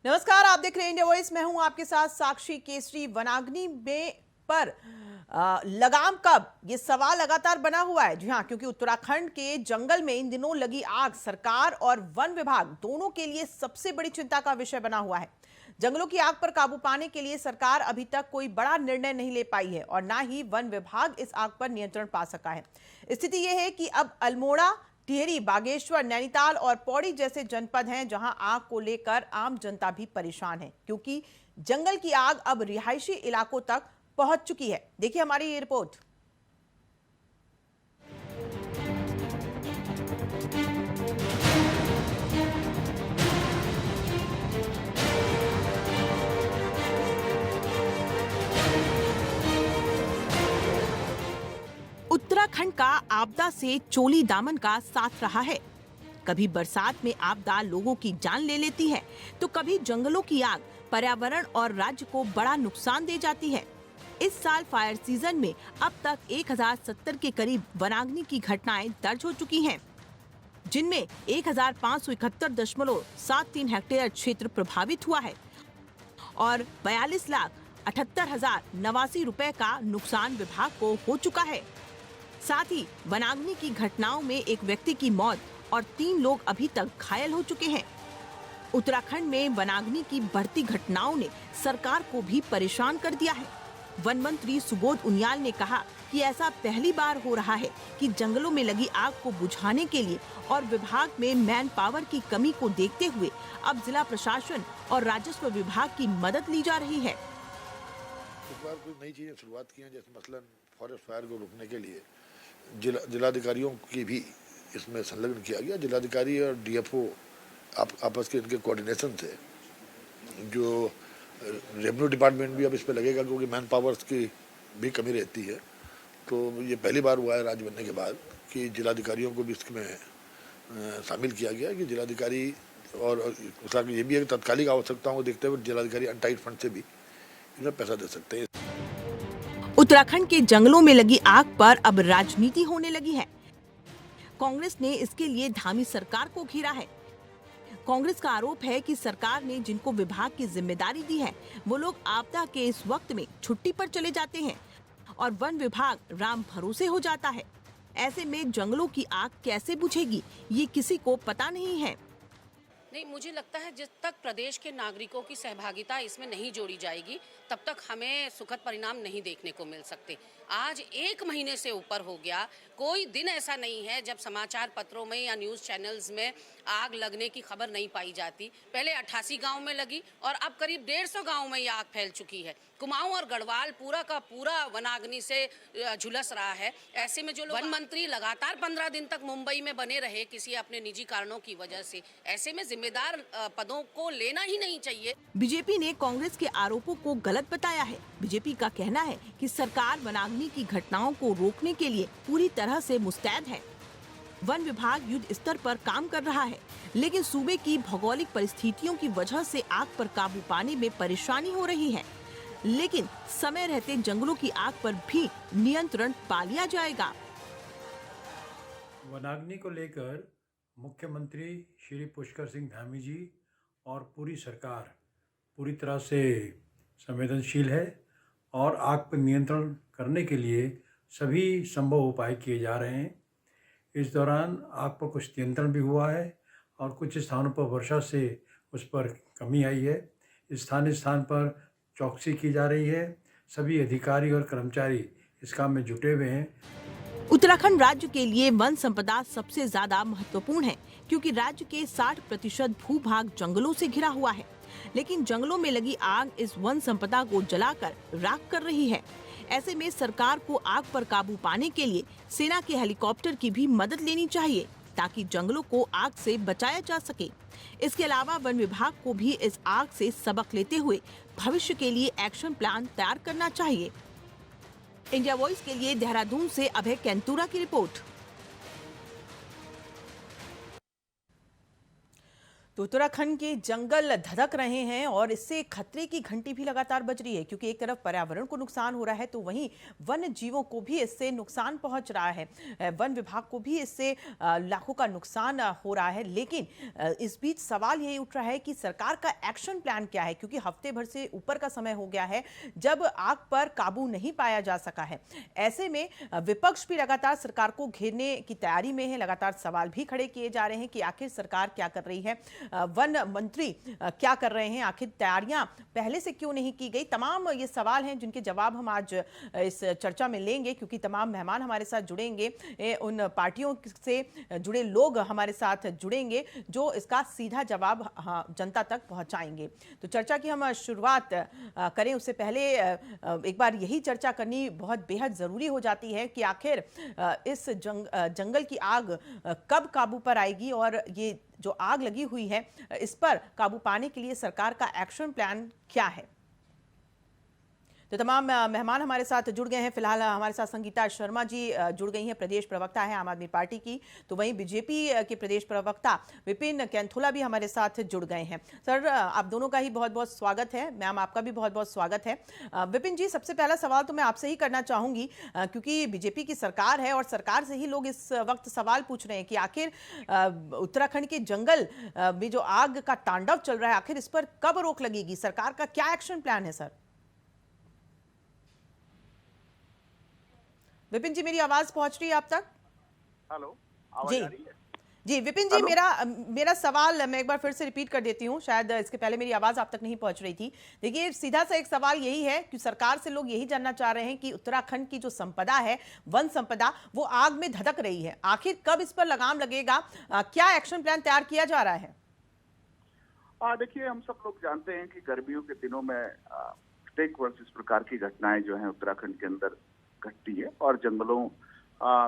नमस्कार, आप देख रहे हैं इंडिया वॉइस। मैं हूं आपके साथ साक्षी केसरी। वनाग्नि में पर लगाम कब, ये सवाल लगातार बना हुआ है। जी हां, क्योंकि उत्तराखंड के जंगल में इन दिनों लगी आग सरकार और वन विभाग दोनों के लिए सबसे बड़ी चिंता का विषय बना हुआ है। जंगलों की आग पर काबू पाने के लिए सरकार अभी तक कोई बड़ा निर्णय नहीं ले पाई है और ना ही वन विभाग इस आग पर नियंत्रण पा सका है। स्थिति यह है कि अब अल्मोड़ा, टिहरी, बागेश्वर, नैनीताल और पौड़ी जैसे जनपद हैं जहां आग को लेकर आम जनता भी परेशान है, क्योंकि जंगल की आग अब रिहायशी इलाकों तक पहुंच चुकी है। देखिए हमारी ये रिपोर्ट। उत्तराखंड का आपदा से चोली दामन का साथ रहा है। कभी बरसात में आपदा लोगों की जान ले लेती है, तो कभी जंगलों की आग पर्यावरण और राज्य को बड़ा नुकसान दे जाती है। इस साल फायर सीजन में अब तक 1070 के करीब वनाग्नि की घटनाएं दर्ज हो चुकी हैं, जिनमें 1571.73 हेक्टेयर क्षेत्र प्रभावित हुआ है और 42,78,089 रुपए का नुकसान विभाग को हो चुका है। साथ ही वनाग्नि की घटनाओं में एक व्यक्ति की मौत और 3 लोग अभी तक घायल हो चुके हैं। उत्तराखंड में वनाग्नि की बढ़ती घटनाओं ने सरकार को भी परेशान कर दिया है। वन मंत्री सुबोध उनियाल ने कहा कि ऐसा पहली बार हो रहा है कि जंगलों में लगी आग को बुझाने के लिए और विभाग में मैन पावर की कमी को देखते हुए अब जिला प्रशासन और राजस्व विभाग की मदद ली जा रही है। इस बार कुछ नई चीजें शुरुआत की हैं, जैसे मसलन फॉरेस्ट फायर को रोकने के लिए जिलाधिकारियों की भी इसमें संलग्न किया गया। जिलाधिकारी और डीएफओ आपस के इनके कोऑर्डिनेशन से जो रेवेन्यू डिपार्टमेंट भी अब इस पे लगेगा, क्योंकि मैन पावर्स की भी कमी रहती है। तो ये पहली बार हुआ है राज्य बनने के बाद कि जिलाधिकारियों को भी इसमें शामिल किया गया कि जिलाधिकारी और ये भी एक तत्कालिक आवश्यकताओं को देखते हुए जिलाधिकारी अनटाइड फंड से भी इन्हें पैसा दे सकते हैं। उत्तराखंड के जंगलों में लगी आग पर अब राजनीति होने लगी है। कांग्रेस ने इसके लिए धामी सरकार को घेरा है। कांग्रेस का आरोप है कि सरकार ने जिनको विभाग की जिम्मेदारी दी है, वो लोग आपदा के इस वक्त में छुट्टी पर चले जाते हैं और वन विभाग राम भरोसे हो जाता है। ऐसे में जंगलों की आग कैसे बुझेगी, ये किसी को पता नहीं है। नहीं, मुझे लगता है जब तक प्रदेश के नागरिकों की सहभागिता इसमें नहीं जोड़ी जाएगी, तब तक हमें सुखद परिणाम नहीं देखने को मिल सकते। आज 1 महीने से ऊपर हो गया, कोई दिन ऐसा नहीं है जब समाचार पत्रों में या न्यूज़ चैनल्स में आग लगने की खबर नहीं पाई जाती। पहले 88 गांव में लगी और अब करीब 150 गांव में ये आग फैल चुकी है। कुमाऊं और गढ़वाल पूरा का पूरा वनाग्नि से झुलस रहा है। ऐसे में जो वन मंत्री लगातार 15 दिन तक मुंबई में बने रहे किसी अपने निजी कारणों की वजह से, ऐसे में जिम्मेदार पदों को लेना ही नहीं चाहिए। बीजेपी ने कांग्रेस के आरोपों को गलत बताया है। बीजेपी का कहना है कि सरकार वनाग्नि की घटनाओं को रोकने के लिए पूरी तरह से मुस्तैद है। वन विभाग युद्ध स्तर पर काम कर रहा है, लेकिन सूबे की भौगोलिक परिस्थितियों की वजह से आग पर काबू पाने में परेशानी हो रही है। लेकिन समय रहते जंगलों की आग पर भी नियंत्रण पा लिया जाएगा। वनाग्नि को लेकर मुख्यमंत्री श्री पुष्कर सिंह धामी जी और पूरी सरकार पूरी तरह से संवेदनशील है और आग पर नियंत्रण करने के लिए सभी संभव उपाय किए जा रहे हैं। इस दौरान आग पर कुछ नियंत्रण भी हुआ है और कुछ स्थानों पर वर्षा से उस पर कमी आई है। स्थान पर चौकसी की जा रही है। सभी अधिकारी और कर्मचारी इस काम में जुटे हुए हैं। उत्तराखंड राज्य के लिए वन संपदा सबसे ज्यादा महत्वपूर्ण है, क्योंकि राज्य के 60% भूभाग जंगलों से घिरा हुआ है। लेकिन जंगलों में लगी आग इस वन संपदा को जलाकर राख कर रही है। ऐसे में सरकार को आग पर काबू पाने के लिए सेना के हेलीकॉप्टर की भी मदद लेनी चाहिए, ताकि जंगलों को आग से बचाया जा सके। इसके अलावा वन विभाग को भी इस आग से सबक लेते हुए भविष्य के लिए एक्शन प्लान तैयार करना चाहिए। इंडिया वॉइस के लिए देहरादून से अभय कैंतुरा की रिपोर्ट। तो उत्तराखंड के जंगल धधक रहे हैं और इससे खतरे की घंटी भी लगातार बज रही है, क्योंकि एक तरफ पर्यावरण को नुकसान हो रहा है तो वहीं वन्य जीवों को भी इससे नुकसान पहुंच रहा है। वन विभाग को भी इससे लाखों का नुकसान हो रहा है। लेकिन इस बीच सवाल यही उठ रहा है कि सरकार का एक्शन प्लान क्या है, क्योंकि हफ्ते भर से ऊपर का समय हो गया है जब आग पर काबू नहीं पाया जा सका है। ऐसे में विपक्ष भी लगातार सरकार को घेरने की तैयारी में है। लगातार सवाल भी खड़े किए जा रहे हैं कि आखिर सरकार क्या कर रही है, वन मंत्री क्या कर रहे हैं, आखिर तैयारियां पहले से क्यों नहीं की गई। तमाम ये सवाल हैं जिनके जवाब हम आज इस चर्चा में लेंगे, क्योंकि तमाम मेहमान हमारे साथ जुड़ेंगे, उन पार्टियों से जुड़े लोग हमारे साथ जुड़ेंगे जो इसका सीधा जवाब जनता तक पहुंचाएंगे। तो चर्चा की हम शुरुआत करें उससे पहले एक बार यही चर्चा करनी बहुत बेहद जरूरी हो जाती है कि आखिर इस जंगल की आग कब काबू पर आएगी और ये जो आग लगी हुई है इस पर काबू पाने के लिए सरकार का एक्शन प्लान क्या है। तो तमाम मेहमान हमारे साथ जुड़ गए हैं। फिलहाल हमारे साथ संगीता शर्मा जी जुड़ गई हैं, प्रदेश प्रवक्ता है आम आदमी पार्टी की। तो वहीं बीजेपी के प्रदेश प्रवक्ता विपिन कैंथोला भी हमारे साथ जुड़ गए हैं। सर, आप दोनों का ही बहुत बहुत स्वागत है। मैम, आपका भी बहुत बहुत स्वागत है। विपिन जी, सबसे पहला सवाल तो मैं आपसे ही करना चाहूंगी, क्योंकि बीजेपी की सरकार है और सरकार से ही लोग इस वक्त सवाल पूछ रहे हैं कि आखिर उत्तराखंड के जंगल में जो आग का तांडव चल रहा है, आखिर इस पर कब रोक लगेगी, सरकार का क्या एक्शन प्लान है। सर विपिन जी, मेरी आवाज पहुंच रही है आप तक? हेलो, आवाज आ रही है? जी विपिन जी, मेरा सवाल मैं एक बार फिर से रिपीट कर देती हूँ, शायद इसके पहले मेरी आवाज आप तक नहीं पहुंच रही थी। देखिए, सीधा सा एक सवाल यही है कि सरकार से लोग यही जानना चाह रहे हैं कि उत्तराखंड की जो संपदा है, वन संपदा, वो आग में धधक रही है। आखिर कब इस पर लगाम लगेगा, क्या एक्शन प्लान तैयार किया जा रहा है? देखिए, हम सब लोग जानते हैं कि गर्मियों के दिनों में प्रत्येक वर्ष इस प्रकार की घटनाएं जो है उत्तराखंड के अंदर घटती है और जंगलों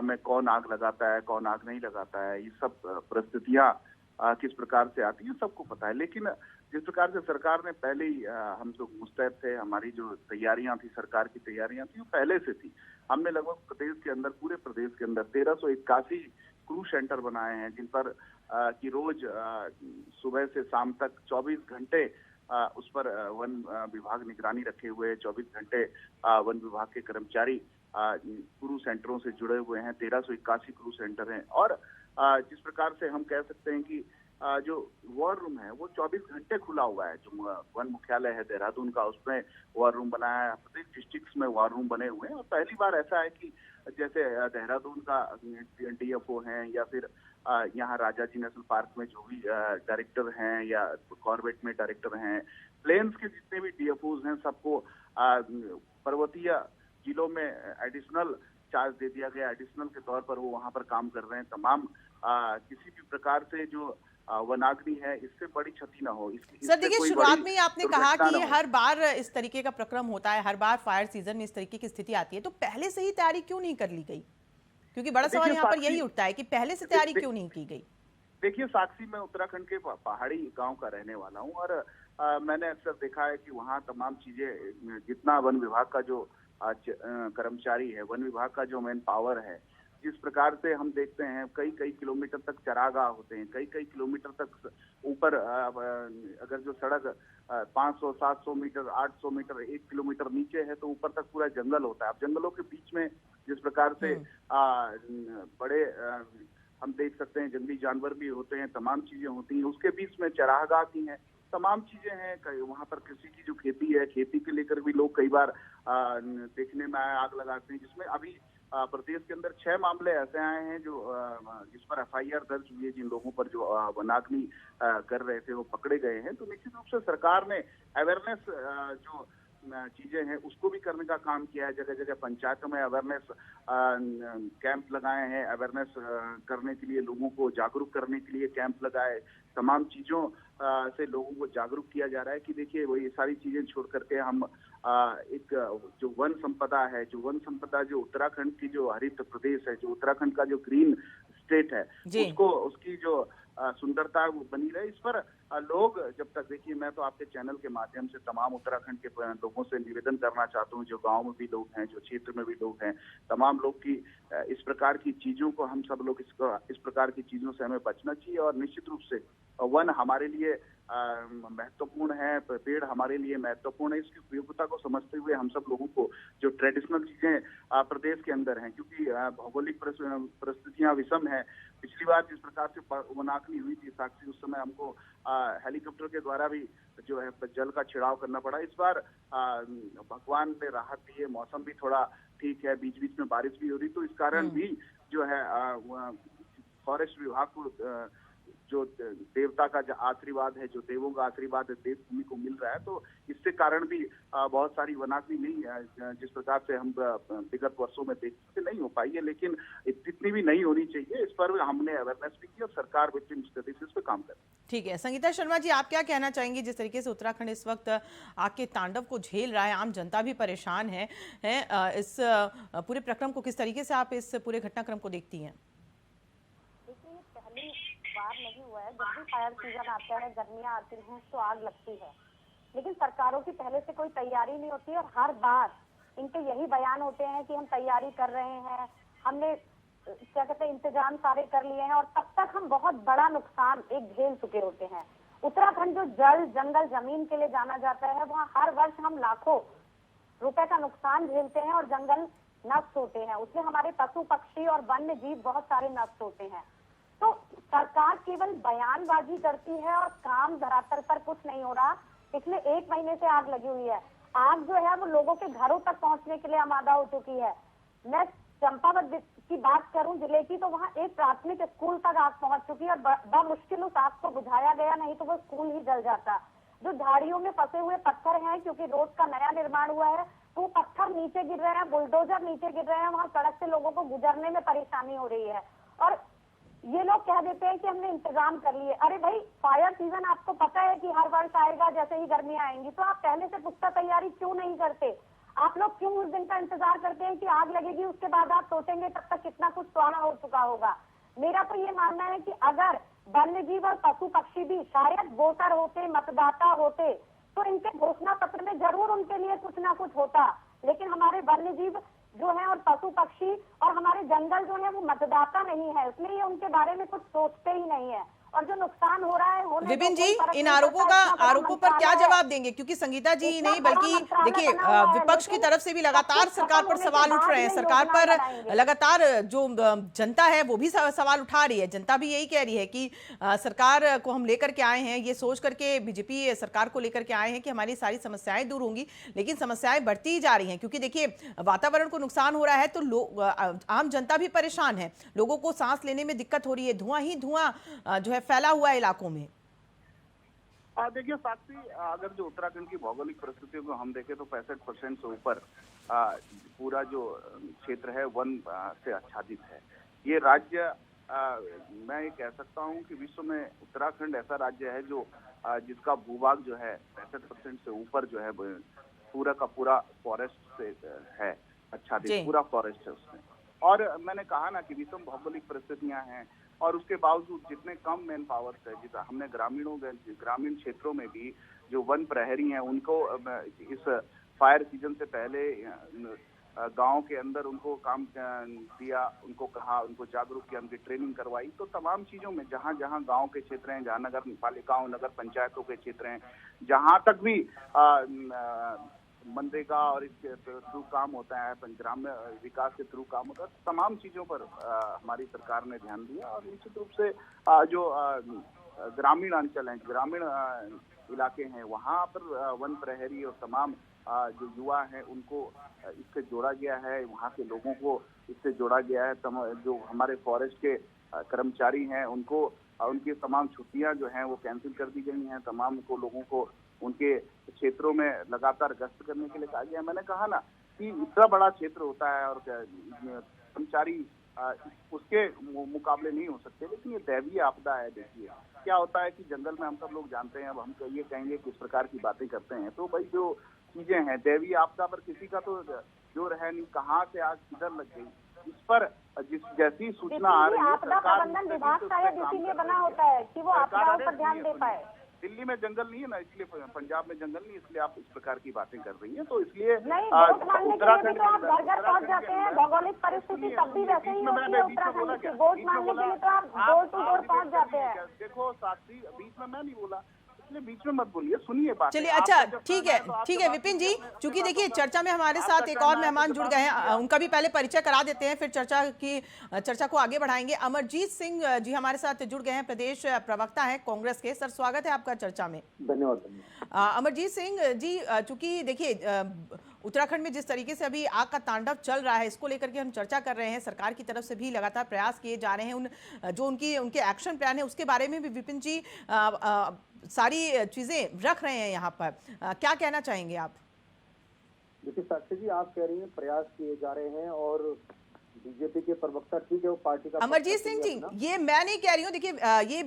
में कौन आग लगाता है, कौन आग नहीं लगाता है, ये सब परिस्थितियां किस प्रकार से आती है सबको पता है। लेकिन जिस प्रकार से सरकार ने पहले ही हम लोग मुस्तैद थे, हमारी जो तैयारियां थी, सरकार की तैयारियां थी, वो पहले से थी। हमने लगभग प्रदेश के अंदर, पूरे प्रदेश के अंदर 1381 क्रू सेंटर बनाए हैं, जिन पर कि रोज सुबह से शाम तक 24 घंटे उस पर वन विभाग निगरानी रखे हुए है। 24 घंटे वन विभाग के कर्मचारी क्रू सेंटरों से जुड़े हुए हैं। 1381 क्रू सेंटर हैं और जिस प्रकार से हम कह सकते हैं कि जो वॉर रूम है वो 24 घंटे खुला हुआ है। जो वन मुख्यालय है देहरादून का, उसमें वॉर रूम बनाया है। प्रत्येक डिस्ट्रिक्ट में वॉर रूम बने हुए हैं और पहली बार ऐसा है कि जैसे देहरादून का डीएफओ है या फिर यहाँ राजाजी नेशनल पार्क में जो भी डायरेक्टर हैं या कॉर्बेट में डायरेक्टर हैं, प्लेन्स के जितने भी डीएफओज हैं, सबको पर्वतीय जिलों में एडिशनल चार्ज दे दिया गया। एडिशनल के तौर पर वो वहाँ पर काम कर रहे हैं। तमाम किसी भी प्रकार से जो वनाग्नि है, इससे बड़ी क्षति ना हो। सर देखिए, शुरुआत में ही आपने कहा कि हर बार इस तरीके का प्रक्रम होता है, हर बार फायर सीजन में इस तरीके की स्थिति आती है, तो पहले से ही तैयारी क्यों नहीं कर ली गई? क्योंकि बड़ा सवाल यहाँ पर यही उठता है कि पहले से तैयारी क्यों नहीं की गई? देखिए साक्षी, मैं उत्तराखंड के पहाड़ी गांव का रहने वाला हूं और मैंने अक्सर देखा है कि वहाँ तमाम चीजें, जितना वन विभाग का जो कर्मचारी है, वन विभाग का जो मैन पावर है, जिस प्रकार से हम देखते हैं कई कई किलोमीटर तक चरागाह होते हैं, कई कई किलोमीटर तक ऊपर अगर जो सड़क 500, 700 मीटर, 800 मीटर, 1 किलोमीटर नीचे है तो ऊपर तक पूरा जंगल होता है। अब जंगलों के बीच में जिस प्रकार से बड़े हम देख सकते हैं जंगली जानवर भी होते हैं, तमाम चीजें होती हैं, उसके बीच में चरागाह की हैं, तमाम चीजें हैं। वहाँ पर कृषि की जो खेती है, खेती के लेकर भी लोग कई बार देखने में आग लगाते हैं, जिसमें अभी प्रदेश के अंदर 6 मामले ऐसे आए हैं जो जिस पर एफआईआर दर्ज हुई है। जिन लोगों पर जो वनाग्नि कर रहे थे वो पकड़े गए हैं। तो निश्चित रूप से सरकार ने अवेयरनेस जो चीजें हैं उसको भी करने का काम किया है। जगह जगह पंचायतों में अवेयरनेस कैंप लगाए हैं, अवेयरनेस करने के लिए, लोगों को जागरूक करने के लिए कैंप लगाए। तमाम चीजों से लोगों को जागरूक किया जा रहा है कि देखिए वो ये सारी चीजें छोड़ करके हम एक जो वन संपदा है, जो उत्तराखंड की जो हरित प्रदेश है, जो उत्तराखंड का जो ग्रीन स्टेट है, उसको, उसकी जो सुंदरता वो बनी रहे, इस पर लोग जब तक, देखिए मैं तो आपके चैनल के माध्यम से तमाम उत्तराखंड के लोगों से निवेदन करना चाहता हूँ, जो गांव में भी लोग हैं, जो क्षेत्र में भी लोग हैं, तमाम लोग की इस प्रकार की चीजों को, हम सब लोग इस प्रकार की चीजों से हमें बचना चाहिए। और निश्चित रूप से वन हमारे लिए महत्वपूर्ण है, पेड़ हमारे लिए महत्वपूर्ण है। इसकी उपयोगिता को समझते हुए हम सब लोगों को जो ट्रेडिशनल चीजें प्रदेश के अंदर हैं, क्योंकि भौगोलिक परिस्थितियां विषम है। पिछली बार जिस प्रकार से वनाग्नि हुई थी साक्षी, उस समय हमको हेलीकॉप्टर के द्वारा भी जो है जल का छिड़ाव करना पड़ा। इस बार भगवान ने राहत दी है, मौसम भी थोड़ा ठीक है, बीच बीच में बारिश भी हो रही, तो इस कारण भी जो है फॉरेस्ट विभाग को जो देवता का जो आशीर्वाद है, जो देवों का आशीर्वाद है, देवभूमि को मिल रहा है, तो इससे कारण भी बहुत सारी वनाग्नि नहीं है जिस प्रकार से हम विगत वर्षों में देखते नहीं हो पाई है, लेकिन इतनी भी नहीं होनी चाहिए। इस पर हमने अवेयरनेस भी की और सरकार विभिन्न स्टडीज इस पर काम कर रही है। ठीक है, संगीता शर्मा जी, आप क्या कहना चाहेंगे जिस तरीके से उत्तराखंड इस वक्त आग के तांडव को झेल रहा है, आम जनता भी परेशान है, इस पूरे प्रक्रम को किस तरीके से आप इस पूरे घटनाक्रम को देखती हैं? देखिए, पहली बार नहीं हुआ है, जब भी फायर सीजन आता है, गर्मियां आती हैं तो आग लगती है, लेकिन सरकारों की पहले से कोई तैयारी नहीं होती और हर बार इनके यही बयान होते हैं कि हम तैयारी कर रहे हैं, हमने क्या कहते हैं इंतजाम सारे कर लिए हैं, और तब तक हम बहुत बड़ा नुकसान एक झेल चुके होते हैं। उत्तराखंड जो जल जंगल जमीन के लिए जाना जाता है, वहाँ हर वर्ष हम लाखों रुपए का नुकसान झेलते हैं और जंगल नष्ट होते हैं, उसमें हमारे पशु पक्षी और वन्य जीव बहुत सारे नष्ट होते हैं। तो सरकार केवल बयानबाजी करती है और काम धरातल पर कुछ नहीं हो रहा। पिछले 1 महीने से आग लगी हुई है, आग जो है वो लोगों के घरों तक पहुंचने के लिए आमादा हो चुकी है। मैं चंपावत की बात करूं जिले की, तो वहाँ एक प्राथमिक स्कूल तक आग पहुंच चुकी है और बमुश्किल उस आग को बुझाया गया, नहीं तो वो स्कूल ही जल जाता। जो झाड़ियों में फंसे हुए पत्थर हैं, क्योंकि रोड का नया निर्माण हुआ है, तो पत्थर नीचे गिर रहे हैं, बुलडोजर नीचे गिर रहे हैं, वहाँ सड़क से लोगों को गुजरने में परेशानी हो रही है। और ये लोग कह देते हैं कि हमने इंतजाम कर लिए। अरे भाई, फायर सीजन आपको पता है कि हर वर्ष आएगा जैसे ही गर्मियां आएंगी, तो आप पहले से पुख्ता तैयारी क्यों नहीं करते? आप लोग क्यों उस दिन का इंतजार करते हैं कि आग लगेगी उसके बाद आप सोचेंगे तब तक कितना कुछ स्वाहा हो चुका होगा? मेरा तो ये मानना है कि अगर वन्य जीव और पशु पक्षी भी शायद वोटर होते, मतदाता होते, तो इनके घोषणा पत्र में जरूर उनके लिए कुछ ना कुछ होता, लेकिन हमारे वन्य जीव जो है और पशु पक्षी और हमारे जंगल जो है वो मतदाता नहीं है, इसलिए ये उनके बारे में कुछ सोचते ही नहीं है। और जो नुकसान हो रहा है, होने विपिन जी, इन आरोपों पर क्या जवाब देंगे? क्योंकि संगीता जी नहीं बल्कि देखिए विपक्ष की तरफ से भी लगातार सरकार पर सवाल उठ रहे हैं, सरकार पर लगातार जो जनता है वो भी सवाल उठा रही है। जनता भी यही कह रही है कि सरकार को हम लेकर के आए हैं, ये सोच करके बीजेपी सरकार को लेकर के आए हैं कि हमारी सारी समस्याएं दूर होंगी, लेकिन समस्याएं बढ़ती ही जा रही हैं, क्योंकि देखिए वातावरण को नुकसान हो रहा है तो आम जनता भी परेशान है, लोगों को सांस लेने में दिक्कत हो रही है, धुआं ही धुआं जो है फैला हुआ है इलाकों में। देखिए साक्षी, अगर जो उत्तराखंड की भौगोलिक परिस्थितियों को हम देखें तो 65% से ऊपर पूरा जो क्षेत्र है वन से आच्छादित है। ये राज्य मैं ये कह सकता हूँ कि विश्व में उत्तराखंड ऐसा राज्य है जो जिसका भूभाग जो है 65% से ऊपर जो है पूरा का पूरा फॉरेस्ट से है आच्छादित, पूरा फॉरेस्ट है उसमें। और मैंने कहा ना कि विषम भौगोलिक परिस्थितियां हैं और उसके बावजूद जितने कम मैन पावर्स है, जितना हमने ग्रामीण क्षेत्रों में भी जो वन प्रहरी हैं उनको इस फायर सीजन से पहले गांव के अंदर उनको काम दिया, उनको कहा, उनको जागरूक किया, उनकी ट्रेनिंग करवाई। तो तमाम चीजों में जहां जहां गांव के क्षेत्र हैं, जहां नगर पालिकाओं नगर पंचायतों के क्षेत्र हैं, जहां तक भी मनरेगा और इसके थ्रू काम होता है, ग्राम्य विकास के थ्रू काम होता है, तमाम चीजों पर हमारी सरकार ने ध्यान दिया। और निश्चित रूप से जो ग्रामीण अंचल हैं, ग्रामीण इलाके हैं, वहाँ पर वन प्रहरी और तमाम जो युवा हैं उनको इससे जोड़ा गया है, वहाँ के लोगों को इससे जोड़ा गया है। जो हमारे फॉरेस्ट के कर्मचारी हैं उनको उनकी तमाम छुट्टियां जो हैं वो कैंसिल कर दी गई हैं, तमाम को लोगों को उनके क्षेत्रों में लगातार गश्त करने के लिए कहा गया है। मैंने कहा ना कि इतना बड़ा क्षेत्र होता है और कर्मचारी उसके मुकाबले नहीं हो सकते, लेकिन ये दैवीय आपदा है। देखिए क्या होता है कि जंगल में हम सब लोग जानते हैं, अब हम ये कहेंगे किस प्रकार की बातें करते हैं, तो भाई जो चीजें हैं दैवीय आपदा पर किसी का तो जोर है नहीं, कहाँ से आग किधर लग गई, इस पर जैसी सूचना आ रही है आपदा प्रबंधन विभाग शायद इसीलिए बना होता है कि वो आपदाओं पर ध्यान दे पाए। दिल्ली में जंगल नहीं है ना, इसलिए पंजाब में जंगल नहीं, इसलिए आप इस प्रकार की बातें कर रही हैं। तो इसलिए नहीं, वोट मांगने के लिए भी तो आप घर घर पहुंच जाते हैं। भौगोलिक परिस्थिति तब भी वैसे ही होती है उत्तराखंड की। वोट मांगने के लिए तो आप डोर टू डोर पहुंच जाते हैं। देखो साक्षी, बीच में मैं नहीं बोला, इसलिए बीच में मत बोलिए, सुनिए बात। चलिए, अच्छा ठीक है विपिन जी, चूंकि देखिए चर्चा में हमारे साथ एक और मेहमान जुड़ गए हैं, उनका भी पहले परिचय करा देते हैं, फिर चर्चा को आगे बढ़ाएंगे। अमरजीत सिंह जी हमारे साथ जुड़ गए हैं, प्रदेश प्रवक्ता हैं कांग्रेस के। सर स्वागत है आपका चर्चा में। धन्यवाद। अमरजीत सिंह जी, चूंकि देखिए उत्तराखंड में जिस तरीके से अभी आग का तांडव चल रहा है, इसको लेकर के हम चर्चा कर रहे हैं। सरकार की तरफ से भी लगातार प्रयास किए जा रहे हैं, जो उनके एक्शन प्लान है उसके बारे में भी विपिन जी सारी चीजें रख रहे हैं यहाँ पर। क्या कहना चाहेंगे आप? देखिए साक्षी जी, आप कह रही हैं प्रयास किए जा रहे हैं और बीजेपी के प्रवक्ता, ठीक है, वो पार्टी का। अमरजीत सिंह जी, ये मैं नहीं कह रही हूँ, देखिए ये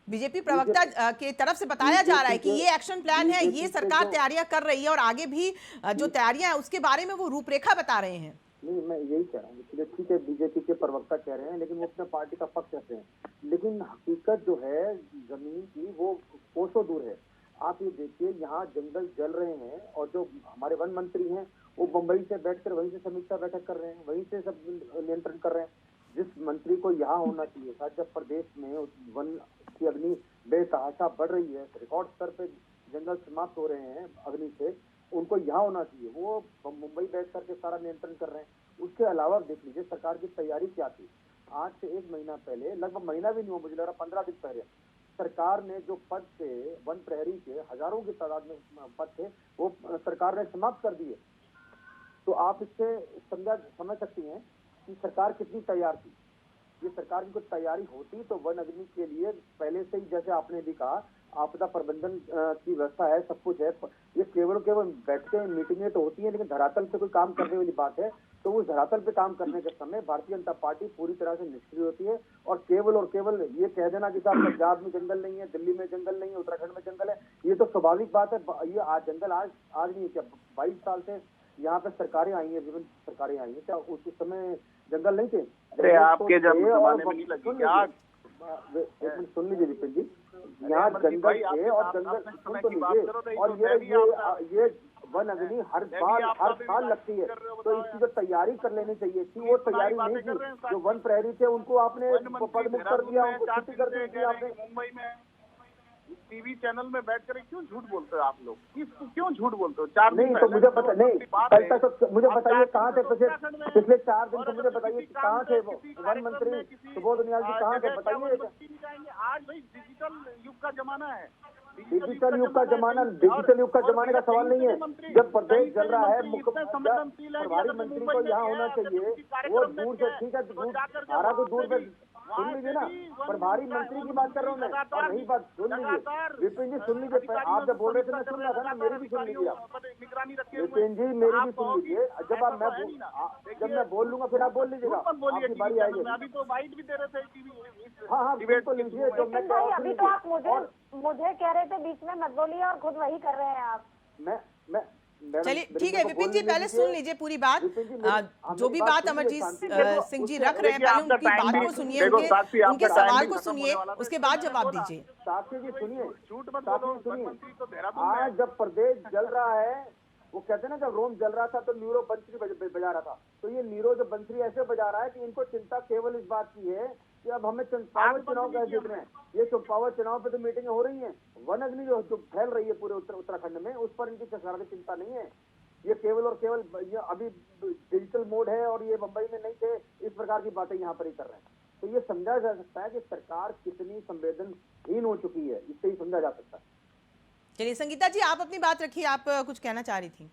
बीजेपी प्रवक्ता के तरफ से बताया जा रहा है कि ये एक्शन प्लान है, ये सरकार तैयारियां कर रही है और आगे भी जो तैयारियां हैं उसके बारे में वो रूपरेखा बता रहे हैं। नहीं, मैं यही कह रहा हूँ, ठीक है, बीजेपी के प्रवक्ता कह रहे हैं, लेकिन वो अपने पार्टी का पक्ष रखते हैं, लेकिन हकीकत जो है जमीन की वो कोसों दूर है। आप ये देखिए, यहाँ जंगल जल रहे हैं और जो हमारे वन मंत्री हैं वो बम्बई से बैठकर वहीं से समीक्षा बैठक कर रहे हैं, वहीं से सब नियंत्रण कर रहे हैं। जिस मंत्री को यहाँ होना चाहिए था, जब प्रदेश में वन की अग्नि बेतहाशा बढ़ रही है, रिकॉर्ड स्तर पे जंगल समाप्त हो रहे हैं अग्नि से, उनको यहाँ होना चाहिए, वो मुंबई बैठ करके सारा नियंत्रण कर रहे हैं। उसके अलावा देख लीजिए सरकार की तैयारी क्या थी। आज से 1 महीना पहले, लगभग महीना भी नहीं हुआ, मुझे लग रहा 15 दिन पहले, सरकार ने जो पद थे वन प्रहरी के, हजारों की तादाद में पद थे, वो सरकार ने समाप्त कर दिए। तो आप इससे समझ सकती हैं कि सरकार कितनी तैयार थी। ये सरकार की कुछ तैयारी होती तो वन अग्नि के लिए पहले से ही, जैसे आपने भी कहा, आपदा प्रबंधन की व्यवस्था है, सब कुछ है। ये केवल बैठके मीटिंगें तो होती है, लेकिन धरातल पे कोई काम करने वाली बात है तो उस धरातल पे काम करने के समय भारतीय जनता पार्टी पूरी तरह से निष्क्रिय होती है। और केवल ये कह देना कि साहब पंजाब में जंगल नहीं है, दिल्ली में जंगल नहीं है, उत्तराखंड में जंगल है, ये तो स्वाभाविक बात है। ये आज जंगल आज नहीं है क्या? 22 साल से यहाँ पे सरकारें आई है, विभिन्न सरकारें आई है, क्या उस समय जंगल नहीं थे? अरे आपके जमाने में नहीं लगी क्या? सुन लीजिए विपिन जी, यहाँ जंगल थे और जंगल सुन तो लीजिए, और ये वन अग्नि हर साल लगती है, तो इसकी जो तैयारी कर लेनी चाहिए थी वो तैयारी नहीं थी। जो वन प्रहरी थे उनको आपने पद मुक्त कर दिया, उनको छुट्टी कर दी आपने। मुंबई में टीवी चैनल में बैठकर क्यों झूठ बोलते हो आप लोग? क्यों झूठ बोलते हो? 4 दिन नहीं तो मुझे पता नहीं, कल तक तो मुझे बताइए कहाँ थे पिछले 4 दिन से, मुझे बताइए कहाँ थे वो वन मंत्री सुबोध उनियाल जी, कहाँ थे बताइए। आज भाई डिजिटल युग का जमाना है, डिजिटल युग का जमाने का सवाल नहीं है। जब प्रदेश चल रहा है, प्रभारी मंत्री को यहाँ होना चाहिए, वो दूर से, ठीक है, सारा को दूर से सुन लीजिए ना, प्रभारी मंत्री की बात कर रहा हूँ मैं, और नहीं बात सुन लीजिए विपिन जी, सुन लीजिए, आप जब बोल रहे थे मैं सुन रहा था ना, मेरी भी सुन लीजिए आप विपिन जी, मेरी भी सुन लीजिए। जब मैं बोल लूंगा फिर आप बोल लीजिएगा, आपकी बारी आएगी। अभी तो बाइट भी दे रहे थे। हाँ, बिल्कुल लीजिए। जो मैं अभी तो आप मुझे कह रहे थे बीच में मत बोलिए, और खुद वही कर रहे हैं आप। मैं चलिए ठीक है विपिन जी, पहले सुन लीजिए पूरी बात। जो भी बात अमरजीत सिंह जी रख रहे हैं, पहले उनकी बात को सुनिए, उनके सवाल को सुनिए, उसके बाद जवाब दीजिए। साक्षी जी सुनिए, आज जब प्रदेश जल रहा है, वो कहते हैं ना, जब रोम जल रहा था तो नीरो बंसरी बजा रहा था, तो ये नीरो जो बंसरी ऐसे बजा रहा है कि इनको चिंता केवल इस बात की है कि अब हमें चंपावत चुनाव कैसे जीतने हैं। ये चंपावत चुनाव पे तो मीटिंगें हो रही हैं, वन अग्नि जो फैल रही है पूरे उत्तराखंड में, उस पर इनकी सरकार की चिंता नहीं है। ये केवल और केवल ये अभी डिजिटल मोड है और ये मुंबई में नहीं थे, इस प्रकार की बातें यहाँ पर ही कर रहे हैं। तो ये समझा जा सकता है कि सरकार कितनी संवेदनहीन हो चुकी है, इससे ही समझा जा सकता है। चलिए संगीता जी, आप अपनी बात रखिए, आप कुछ कहना चाह रही थी।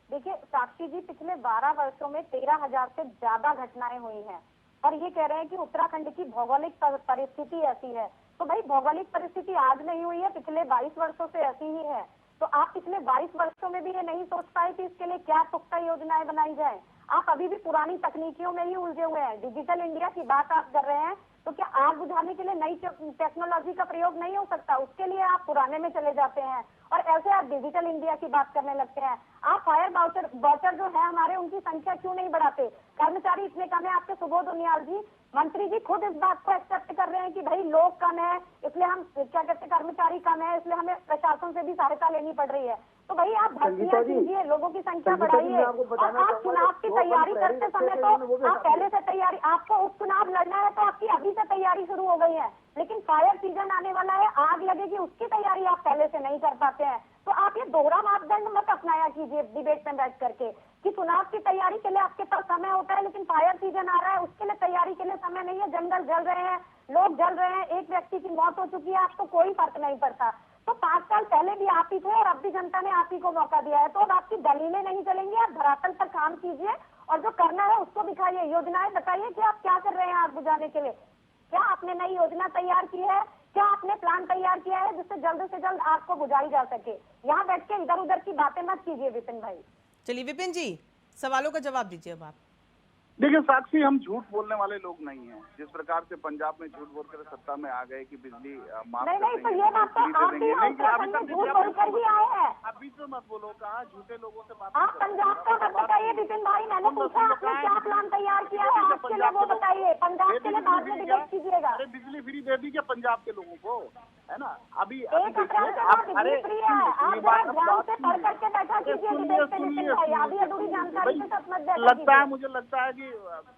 देखिए साक्षी जी, पिछले 12 वर्षों में 13,000 से ज्यादा घटनाएं हुई हैं, और ये कह रहे हैं कि उत्तराखंड की भौगोलिक परिस्थिति ऐसी है। तो भाई भौगोलिक परिस्थिति आज नहीं हुई है, पिछले 22 वर्षों से ऐसी ही है। तो आप पिछले 22 वर्षों में भी ये नहीं सोच पाए कि इसके लिए क्या पुख्ता योजनाएं बनाई जाए। आप अभी भी पुरानी तकनीकियों में ही उलझे हुए हैं। डिजिटल इंडिया की बात आप कर रहे हैं, तो क्या आग बुझाने के लिए नई टेक्नोलॉजी का प्रयोग नहीं हो सकता? उसके लिए आप पुराने में चले जाते हैं और ऐसे आप डिजिटल इंडिया की बात करने लगते हैं। आप फायर वाचर जो है हमारे, उनकी संख्या क्यों नहीं बढ़ाते? कर्मचारी इतने कम है आपके, सुबोध उनियाल जी, मंत्री जी खुद इस बात को एक्सेप्ट कर रहे हैं कि भाई लोग कम है, इसलिए हम क्या कहते हैं, कर्मचारी कम है, इसलिए हमें प्रशासन से भी सहायता लेनी पड़ रही है। तो भाई आप भर्तियां कीजिए, लोगों की संख्या बढ़ाइए। और आप चुनाव की तैयारी करते समय तो आप पहले से तैयारी, आपको उपचुनाव लड़ना है तो आपकी अभी से तैयारी शुरू हो गई है, लेकिन फायर सीजन आने वाला है, आग लगेगी, उसकी तैयारी आप पहले से नहीं कर पाते हैं। तो आप ये दोहरा मापदंड मत अपनाया कीजिए डिबेट में बैठ करके कि चुनाव की तैयारी के लिए आपके पास समय होता है, लेकिन फायर सीजन आ रहा है उसके लिए तैयारी के लिए समय नहीं है। जंगल जल रहे हैं, लोग जल रहे हैं, एक व्यक्ति की मौत हो चुकी है, आपको कोई फर्क नहीं पड़ता। तो 5 साल पहले भी आप ही थे और अब भी जनता ने आप ही को मौका दिया है, तो अब आपकी दलीलें नहीं चलेंगी। आप धरातल पर काम कीजिए और जो करना है उसको दिखाइए, योजनाएं बताइए कि आप क्या कर रहे हैं आग बुझाने के लिए। क्या आपने नई योजना तैयार की है? क्या आपने प्लान तैयार किया है जिससे जल्द से जल्द आग को बुझाई जा सके? यहाँ बैठ के इधर उधर की बातें मत कीजिए विपिन भाई। चलिए विपिन जी, सवालों का जवाब दीजिए अब आप। देखिए साक्षी, हम झूठ बोलने वाले लोग नहीं हैं। जिस प्रकार से पंजाब में झूठ बोलकर सत्ता में आ गए कि बिजली माफ नहीं नहीं, तो ये बात तो आप भी उत्तराखंड में झूठ बोलकर ही आए हैं। आप बीच में मत बोलो, कहा झूठे लोगों से बात आप पंजाब का मत बताइए विपिन भाई, मैंने पूछा आपने क्या प्लान तैयार किया है आपके लिए, वो बताइए। पंजाब के लिए बाद में डिबेट कीजिएगा। अरे बिजली फ्री दे दी क्या पंजाब के लोगों को, है ना? अभी 1 अप्रैल से आप बिजली फ्री है, आप ध्यान से पढ़ करके बैठा कीजिए डिबेट पे विपिन भाई, आधी अधूरी जानकारी के साथ मत लगता है, मुझे लगता है कि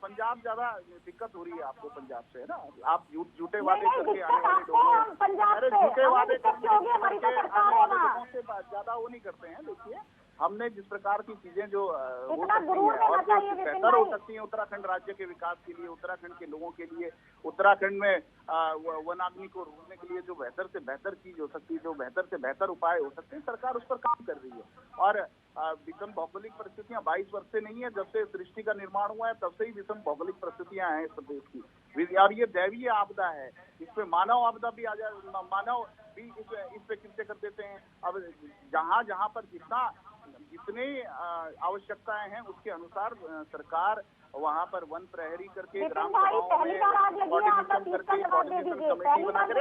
पंजाब ज्यादा दिक्कत हो रही है आपको पंजाब से, है ना? आप झूठे वादे करके आने वाले लोगों, पंजाब अरे से झूठे वादे करके हमारी तो सरकार है ना, लोगों से ज्यादा वो नहीं करते हैं। देखिए हमने जिस प्रकार की चीजें जो हो इतना सकती गुरूर है में और ना जो चाहिए विपिन बेहतर हो भाई। सकती है उत्तराखंड राज्य के विकास के लिए, उत्तराखंड के लोगों के लिए, उत्तराखंड में वनाग्नि को रोकने के लिए जो बेहतर से बेहतर चीज हो सकती है, जो बेहतर से बेहतर उपाय हो सकते हैं, सरकार उस पर काम कर रही है। और विषम भौगोलिक परिस्थितियां 22 वर्ष से नहीं है, जब से सृष्टि का निर्माण हुआ है तब से ही विषम भौगोलिक परिस्थितियां हैं इस प्रदेश की। और ये दैवीय आपदा है, इसमें मानव आपदा भी आ जाए, मानव भी इस पे चिंता कर देते हैं। अब जहां जहां पर जितने आवश्यकताएं हैं उसके अनुसार सरकार वहां पर वन प्रहरी करके ग्राम सभाओं में कोऑर्डिनेशन करके कोऑर्डिनेशन कमेटी बना कर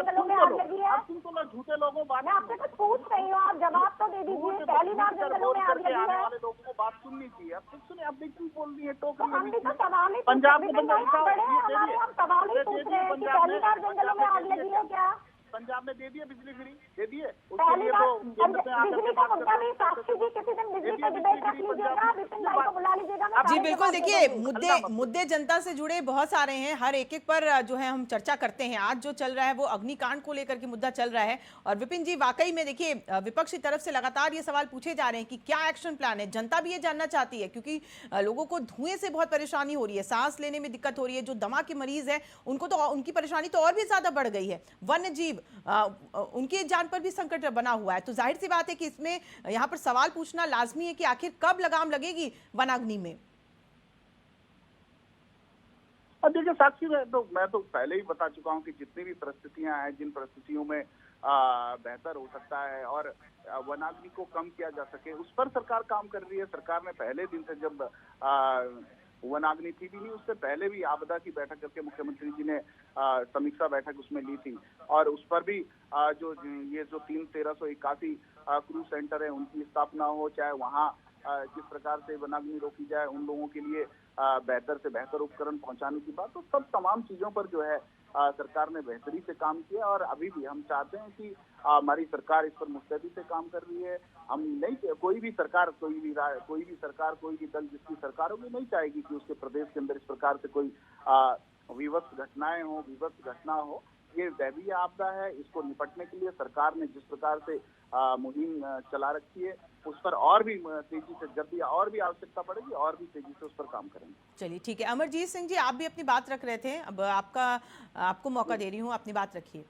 अब तुम तो झूठे लोगों बात, मैं आपसे कुछ पूछ रही हूँ, आप जवाब तो दे दीजिए। पहली बार जंगलों में आग लगी आने है, वाले लोगों को बात सुननी चाहिए। अब कुछ सुनिए, अब देखिए बोल रही है टोक तो हम भी तो सवाल ही पंजाब पूछ में रहे हैं, हम सवाल ही पूछ रहे हैं कि पहली बार जंगलों में आग लगी है क्या? पंजाब में दे दिए बिजली फ्री, दे दिए। पहली बार बिजली का मुद्दा भी साक्षी जी किसी दिन बिजली का डिबेट रख लीजिएगा, विपिन भाई को बुला लीजिएगा। जी बिल्कुल, देखिए मुद्दे जनता से जुड़े बहुत सारे हैं, हर एक पर जो है हम चर्चा करते हैं। आज जो चल रहा है वो अग्निकांड को लेकर के मुद्दा चल रहा है। और विपिन जी, वाकई में देखिए विपक्ष की तरफ से लगातार ये सवाल पूछे जा रहे हैं कि क्या एक्शन प्लान है। जनता भी ये जानना चाहती है क्योंकि लोगों को धुएं से बहुत परेशानी हो रही है, सांस लेने में दिक्कत हो रही है। जो दमा के मरीज है उनको तो उनकी परेशानी तो और भी ज्यादा बढ़ गई है। वन्य जीव उनकी जान पर भी संकट बना हुआ है। तो जाहिर सी बात है कि इसमें यहाँ पर सवाल पूछना लाजमी है कि आखिर कब लगाम लगेगी वनाग्नि में। अब देखिए साक्षी, मैं तो पहले ही बता चुका हूं कि जितनी भी परिस्थितियां हैं, जिन परिस्थितियों में बेहतर हो सकता है और वनाग्नि को कम किया जा सके, उस पर सरकार काम कर रही है। सरकार ने पहले दिन से, जब वनाग्नि थी भी नहीं, उससे पहले भी आपदा की बैठक करके मुख्यमंत्री जी ने समीक्षा बैठक उसमें ली थी और उस पर भी जो ये जो 1381 क्रू सेंटर है उनकी स्थापना हो, चाहे वहाँ जिस प्रकार से वनाग्नि रोकी जाए, उन लोगों के लिए बेहतर से बेहतर उपकरण पहुंचाने की बात, तो सब तमाम चीजों पर जो है सरकार ने बेहतरी से काम किया। और अभी भी हम चाहते हैं कि हमारी सरकार इस पर मुस्तैदी से काम कर रही है। हम नहीं, कोई भी सरकार, कोई भी दल जिसकी सरकार होगी, नहीं चाहेगी कि उसके प्रदेश के अंदर इस प्रकार से कोई विवत्स घटनाएं हो, विवत्स घटना हो। ये दैवीय आपदा है, इसको निपटने के लिए सरकार ने जिस प्रकार से मुहिम चला रखी है, उस पर और भी तेजी से, जब भी और भी आवश्यकता पड़ेगी, और भी तेजी से उस पर काम करेंगे। चलिए ठीक है। अमरजीत सिंह जी, आप भी अपनी बात रख रहे थे, अब आपको मौका दे रही हूँ, अपनी बात रखिए।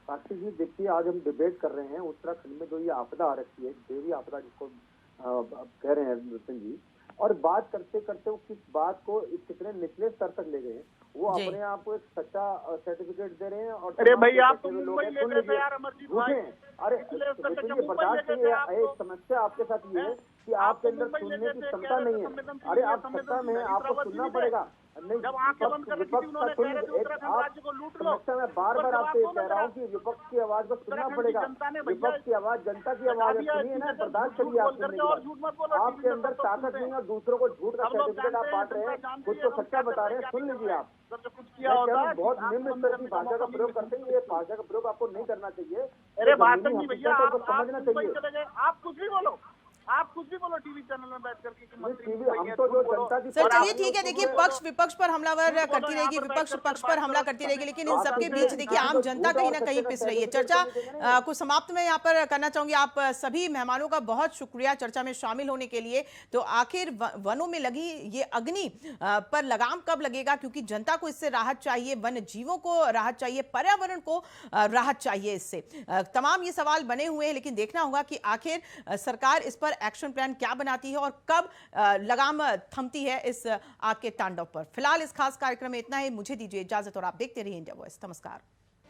साक्षी जी देखिए, आज हम डिबेट कर रहे हैं उत्तराखंड में जो ये आपदा आ रखी है, देवी आपदा जिसको कह रहे हैं विपिन जी, और बात करते करते वो किस बात को कितने निचले स्तर तक ले गए। वो अपने आप को एक सच्चा सर्टिफिकेट दे रहे हैं। और अरे भाई, आप तो मुंबई ले गए थे यार अमरजीत भाई। अरे बर्दाश्त एक समस्या आपके साथ ये है कि आपके अंदर सुनने की क्षमता नहीं है। अरे आप सत्ता में हैं, आपको सुनना पड़ेगा। नहीं, जब आंखें बंद कर रखी थी उन्होंने, कह रहे थे उत्तराखंड राज्य को लूट समस्या मैं बार बार आपसे ये कह रहा हूँ कि विपक्ष की आवाज को सुनना पड़ेगा। विपक्ष की आवाज, जनता की आवाज है, सुनिए ना, बर्दाश्त करिए आप सुनने की बात। आपके अंदर ताकत नहीं है, दूसरों को झूठ का सर्टिफिकेट आप बांट रहे हैं, खुद को सच्चा बता रहे हैं, सुन लीजिए आप। बहुत निम्न स्तर की भाषा का प्रयोग करते हैं, ये भाषा का प्रयोग आपको नहीं करना चाहिए। अरे बात नहीं भैया, आपको समझना चाहिए। आप कुछ भी बोलो, आप कुछ भी बोलो टीवी चैनल में बैठ करके कि मंत्री हम तो जो जनता की सर चलिए ठीक है, देखिए पक्ष विपक्ष पर हमलावर करती रहेगी, विपक्ष पक्ष पर हमला करती रहेगी, लेकिन इन सबके बीच देखिए आम जनता कहीं ना कहीं पिस रही है। चर्चा को समाप्त में यहाँ पर करना चाहूंगी। आप सभी मेहमानों का बहुत शुक्रिया चर्चा में शामिल होने के लिए। तो आखिर वनों में लगी ये अग्नि पर लगाम कब लगेगा, क्योंकि जनता को इससे राहत चाहिए, वन्य जीवों को राहत चाहिए, पर्यावरण को राहत चाहिए। इससे तमाम ये सवाल बने हुए हैं, लेकिन देखना होगा कि आखिर सरकार इस पर एक्शन प्लान क्या बनाती है और कब लगाम थमती है इस आग के तांडव पर। फिलहाल इस खास कार्यक्रम में इतना ही। मुझे दीजिए इजाजत और आप देखते रहिए इंडिया वॉइस। नमस्कार।